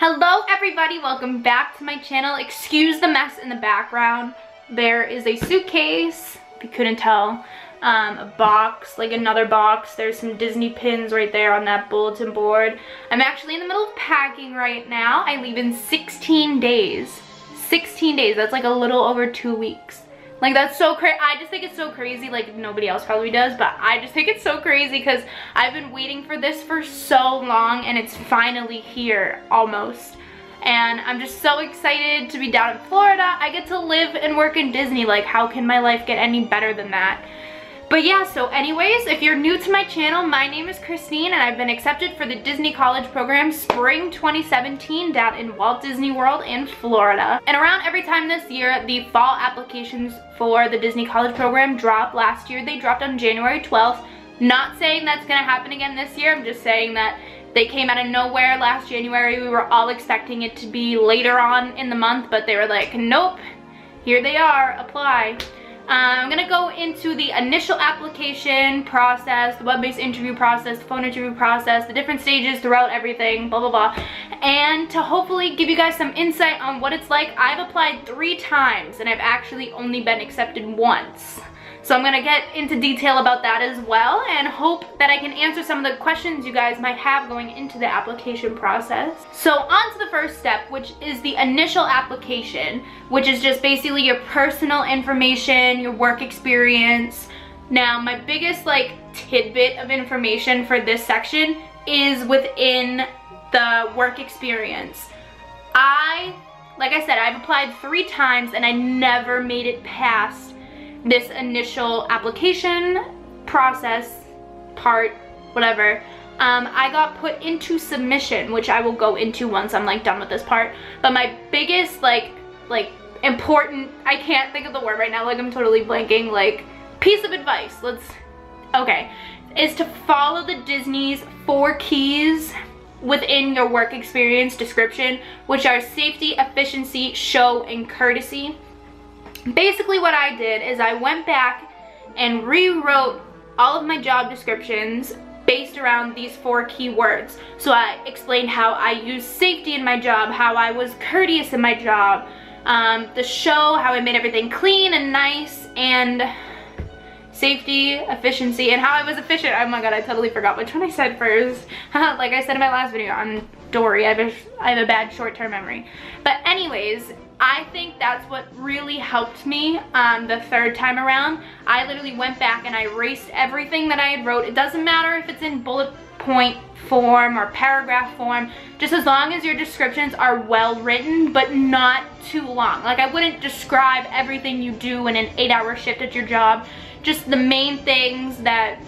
Hello everybody, welcome back to my channel. Excuse the mess in the background. There is a suitcase, if you couldn't tell, a box, like another box. There's some Disney pins right there on that bulletin board. I'm actually in the middle of packing right now. I leave in 16 days. 16 days, that's like a little over 2 weeks. Like, that's so crazy. I just think it's so crazy. Like, nobody else probably does, but I just think it's so crazy because I've been waiting for this for so long and it's finally here, almost. And I'm just so excited to be down in Florida. I get to live and work in Disney. Like, how can my life get any better than that? But yeah, so anyways, if you're new to my channel, my name is Christine and I've been accepted for the Disney College Program Spring 2017 down in Walt Disney World in Florida. And around every time this year, the fall applications for the Disney College Program drop. Last year, they dropped on January 12th. Not saying that's gonna happen again this year, I'm just saying that they came out of nowhere last January. We were all expecting it to be later on in the month, but they were like, nope, here they are, apply. I'm gonna go into the initial application process, the web-based interview process, the phone interview process, the different stages throughout everything, blah, blah, blah. And to hopefully give you guys some insight on what it's like. I've applied 3 times and I've actually only been accepted once. So I'm gonna get into detail about that as well and hope that I can answer some of the questions you guys might have going into the application process. So on to the first step, which is the initial application, which is just basically your personal information, your work experience. Now, my biggest tidbit of information for this section is within the work experience. Like I said, I've applied 3 times and I never made it past this initial application process part, whatever. I got put into submission, which I will go into once I'm done with this part. But my biggest important, I can't think of the word right now, I'm totally blanking, piece of advice, is to follow the Disney's 4 keys within your work experience description, which are safety, efficiency, show, and courtesy. Basically what I did is I went back and rewrote all of my job descriptions based around these 4 key words. So I explained how I used safety in my job, how I was courteous in my job, the show, how I made everything clean and nice, and safety, efficiency, and how I was efficient. Oh my god, I totally forgot which one I said first. Like I said in my last video on Dory, I have a bad short-term memory. But anyways, I think that's what really helped me the 3rd time around. I literally went back and I erased everything that I had wrote. It doesn't matter if it's in bullet point form or paragraph form, just as long as your descriptions are well written but not too long. I wouldn't describe everything you do in an 8-hour shift at your job, just the main things that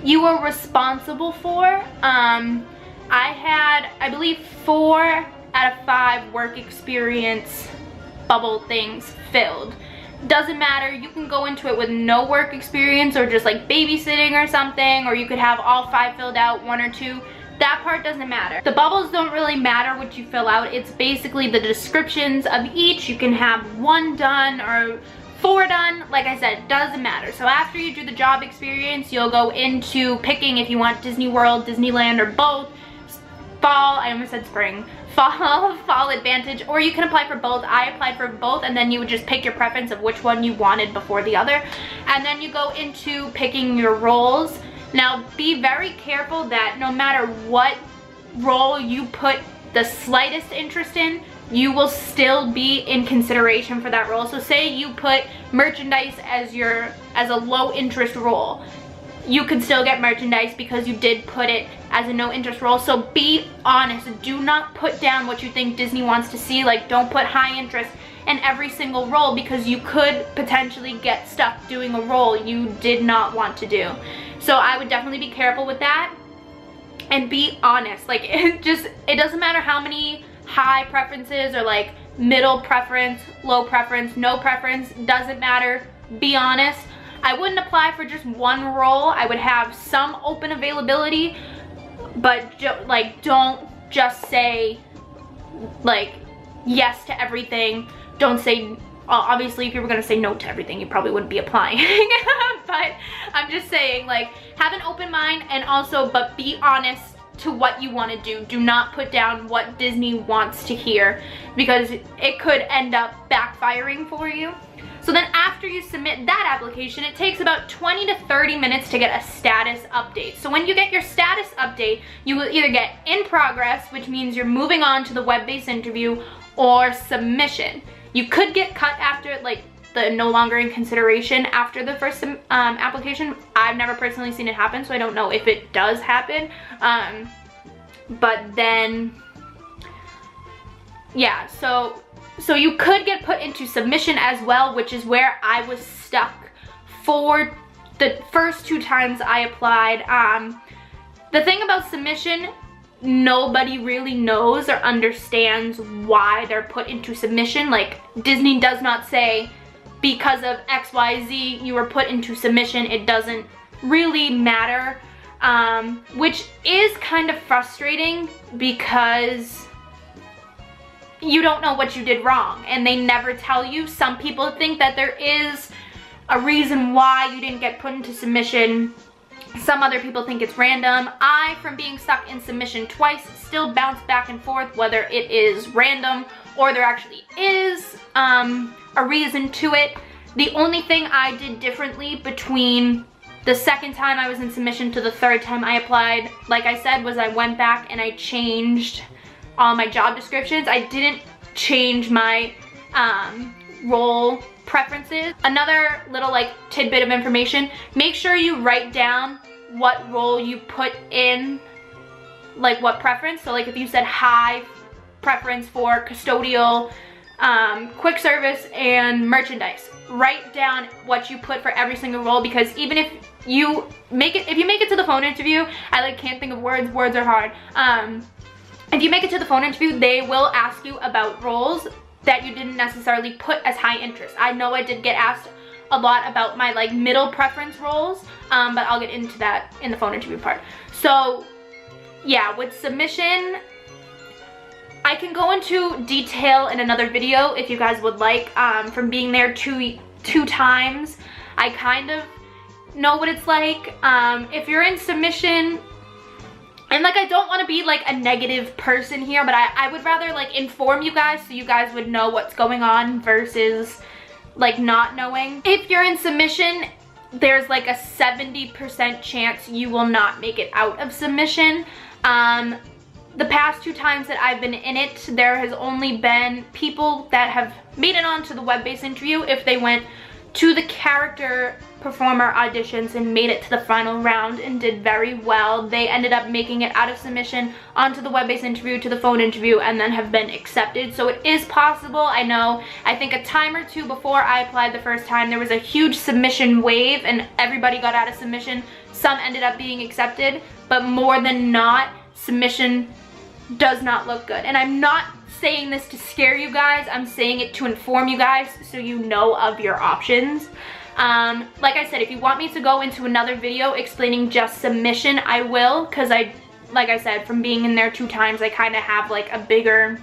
you were responsible for. I had, I believe, 4 out of 5 work experience bubble things filled. Doesn't matter, you can go into it with no work experience or just babysitting or something, or you could have all 5 filled out, 1 or 2. That part doesn't matter. The bubbles don't really matter what you fill out. It's basically the descriptions of each. You can have 1 done or 4 done. Like I said, doesn't matter. So after you do the job experience, you'll go into picking if you want Disney World, Disneyland, or both. Fall, I almost said spring. Fall Advantage, or you can apply for both. I applied for both, and then you would just pick your preference of which one you wanted before the other. And then you go into picking your roles. Now, be very careful that no matter what role you put the slightest interest in, you will still be in consideration for that role. So say you put merchandise as a low interest role. You could still get merchandise because you did put it as a no interest role. So be honest, do not put down what you think Disney wants to see. Don't put high interest in every single role, because you could potentially get stuck doing a role you did not want to do. So I would definitely be careful with that and be honest. It doesn't matter how many high preferences or middle preference, low preference, no preference, doesn't matter. Be honest. I wouldn't apply for just 1 role. I would have some open availability, but don't just say yes to everything. Don't say, obviously if you were gonna say no to everything, you probably wouldn't be applying. But I'm just saying, have an open mind, and also, but be honest to what you want to do. Do not put down what Disney wants to hear, because it could end up backfiring for you. So then after you submit that application, it takes about 20 to 30 minutes to get a status update. So when you get your status update, you will either get in progress, which means you're moving on to the web-based interview, or submission. You could get cut after, like, the no longer in consideration after the first application. I've never personally seen it happen, so I don't know if it does happen. But then, yeah, so you could get put into submission as well, which is where I was stuck for the first 2 times I applied. The thing about submission, nobody really knows or understands why they're put into submission. Like, Disney does not say, because of XYZ you were put into submission. It doesn't really matter, which is kind of frustrating, because you don't know what you did wrong and they never tell you. Some people think that there is a reason why you didn't get put into submission. Some other people think it's random. I, from being stuck in submission twice, still bounce back and forth whether it is random or there actually is a reason to it. The only thing I did differently between the second time I was in submission to the third time I applied, like I said, was I went back and I changed all my job descriptions. I didn't change my role preferences. Another little like tidbit of information, make sure you write down what role you put in, like what preference. So like if you said high preference for custodial, quick service, and merchandise, write down what you put for every single role, because even if you make it to the phone interview, I like can't think of words are hard. If you make it to the phone interview, they will ask you about roles that you didn't necessarily put as high interest. I know I did get asked a lot about my like middle preference roles, but I'll get into that in the phone interview part. So yeah, with submission, I can go into detail in another video if you guys would like. From being there two times, I kind of know what it's like. If you're in submission, and like I don't want to be like a negative person here, but I would rather like inform you guys so you guys would know what's going on versus like not knowing. If you're in submission, there's like a 70% chance you will not make it out of submission. The past 2 times that I've been in it, there has only been people that have made it onto the web-based interview if they went to the character performer auditions and made it to the final round and did very well. They ended up making it out of submission onto the web-based interview, to the phone interview, and then have been accepted. So it is possible. I know, I think a time or 2 before I applied the first time, there was a huge submission wave and everybody got out of submission. Some ended up being accepted, but more than not, submission does not look good. And I'm not saying this to scare you guys, I'm saying it to inform you guys so you know of your options. Like I said, if you want me to go into another video explaining just submission, I will, because like I said, from being in there 2 times, I kind of have like a bigger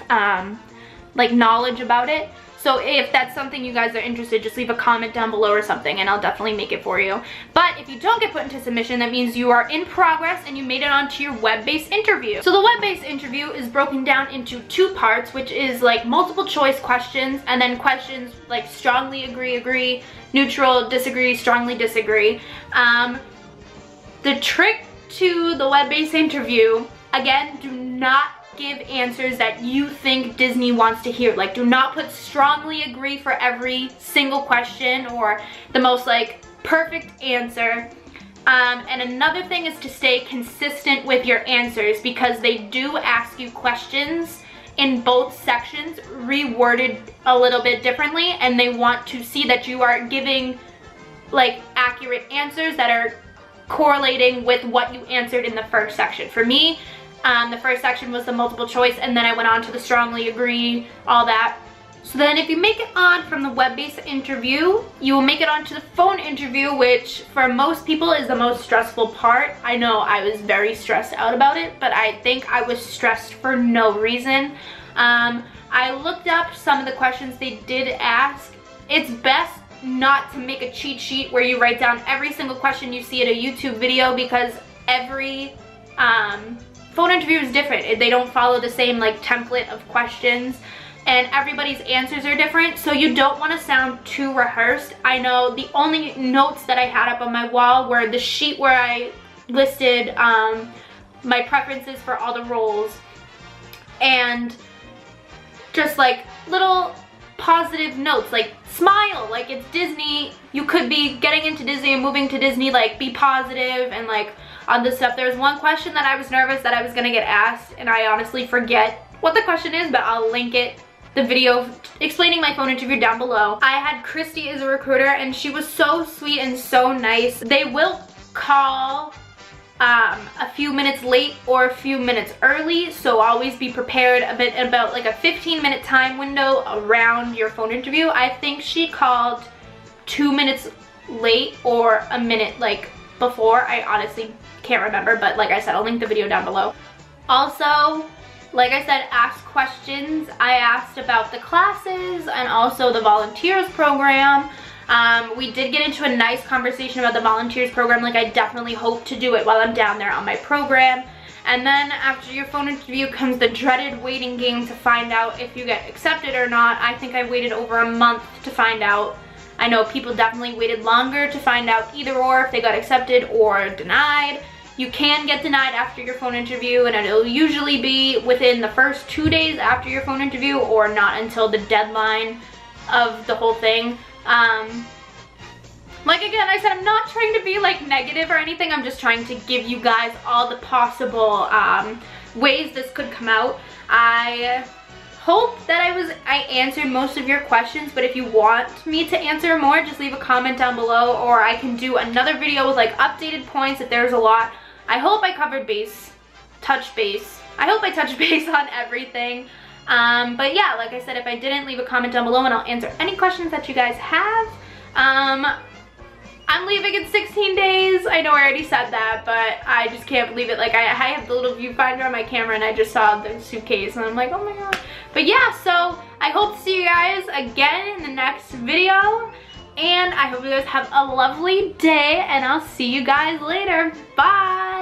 like knowledge about it. So if that's something you guys are interested, just leave a comment down below or something and I'll definitely make it for you. But if you don't get put into submission, that means you are in progress and you made it onto your web-based interview. So the web-based interview is broken down into 2 parts, which is like multiple choice questions and then questions like strongly agree, neutral, disagree, strongly disagree. The trick to the web-based interview, again, do not give answers that you think Disney wants to hear. Like, do not put strongly agree for every single question or the most like perfect answer. And another thing is to stay consistent with your answers, because they do ask you questions in both sections reworded a little bit differently, and they want to see that you are giving like accurate answers that are correlating with what you answered in the first section. For me, the first section was the multiple choice, and then I went on to the strongly agree, all that. So then if you make it on from the web-based interview, you will make it onto the phone interview, which for most people is the most stressful part. I know I was very stressed out about it, but I think I was stressed for no reason. I looked up some of the questions they did ask. It's best not to make a cheat sheet where you write down every single question you see in a YouTube video, because every phone interview is different. They don't follow the same like template of questions, and everybody's answers are different, so you don't want to sound too rehearsed. I know the only notes that I had up on my wall were the sheet where I listed my preferences for all the roles, and just like little positive notes, like smile, like it's Disney, you could be getting into Disney and moving to Disney, like be positive, and like on this stuff. There was one question that I was nervous that I was gonna get asked, and I honestly forget what the question is, but I'll link it, the video explaining my phone interview, down below. I had Christy as a recruiter, and she was so sweet and so nice. They will call a few minutes late or a few minutes early, so always be prepared about like a 15-minute time window around your phone interview. I think she called 2 minutes late or a minute like before. I honestly can't remember, but like I said, I'll link the video down below. Also, like I said, ask questions. I asked about the classes and also the volunteers program. We did get into a nice conversation about the volunteers program. Like, I definitely hope to do it while I'm down there on my program. And then after your phone interview comes the dreaded waiting game to find out if you get accepted or not. I think I waited over a month to find out. I know people definitely waited longer to find out either or, if they got accepted or denied. You can get denied after your phone interview, and it'll usually be within the first 2 days after your phone interview, or not until the deadline of the whole thing. Like again, I said, I'm not trying to be like negative or anything. I'm just trying to give you guys all the possible ways this could come out. I hope that I answered most of your questions, but if you want me to answer more, just leave a comment down below, or I can do another video with like updated points if there's a lot. I hope I covered touched base. I hope I touched base on everything. But yeah, like I said, if I didn't, leave a comment down below and I'll answer any questions that you guys have. I'm leaving in 16 days. I know I already said that, but I just can't believe it. Like, I have the little viewfinder on my camera, and I just saw the suitcase, and I'm like, oh my god. But yeah, so I hope to see you guys again in the next video, and I hope you guys have a lovely day, and I'll see you guys later. Bye!